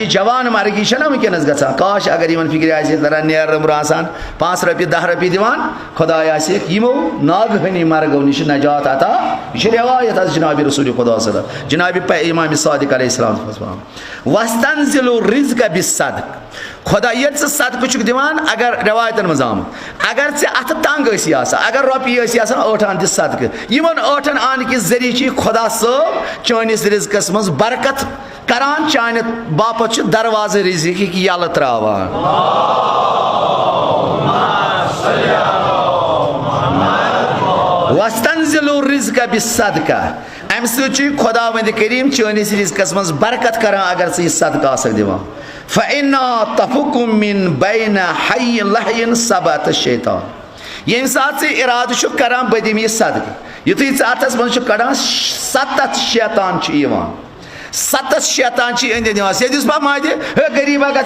जवान मर्गी ना वनस ग काश अगर इन फिक्र तरह नेर आसान 5 रपी 10 रपी दिवान खुदा यमो नागहनी मर्गो नश नजात अता यह रवायत जनाब रसूल खुदा जनाब इमाम सादिक अलैहिस्सलाम वस्तंजिलु रिज़्क़ बिस्सदक़ खुदा ये सदक़ दिवान अगर रवायतन मज आमुत अगर ऐ अत तंग अगर रोपये 8 आन दिस सदक़ इन 8 आन कि जरिए खुदा सब चानिस रिज़्क़स मज बरकत करान चान बापत दरवाज रिज़्क़ की यल त्रावान वस्तंजिलु रिज़्क़ बिस्सदक़ अम सु खुदावंद करीम चानिस रिज़्क़स मज बरकत करान अगर यह सदक़ दिवान फ़इन्ना तफ़ुकु मिन बैन हय्य लहयिन सबअत शैतान ये सात से इराद करान बदिम यह सदक़ युथी अतस मज कड़ान 7 शैतान 7 शैतान दिस पा मादे गरीबा ग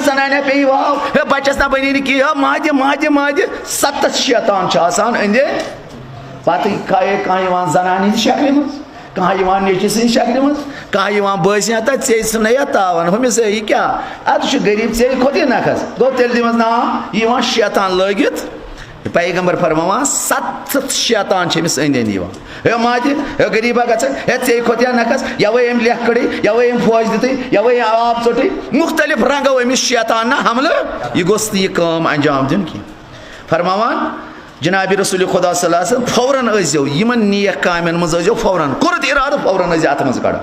जनान पे वाव बचस ना बनी कि मादे मादे मादे 7 शैतान अंदे पत कह जनान शक्ल मज कह नेचि सद शक्ल मज कह बस े तावन हमिस यह क्या अत गरीब े खोत नखस गो तेल दिमस ना यह शैतान लगित पैगंबर फरमान 7 शैतान अंद अंद मादे गरीबा गे खोत नखस यवे अम लेख कड़ी यवे अम फौज दित यवे आब चोटी मुख्तलिफ रंगो अमिस शैतान ना हमल यह गोस यह अंजाम दिन कह फरमान जनाब रसूल खुदा फौरन इन नेक कामन मज फौरन कोर इराद फौरन अत मज कड़ा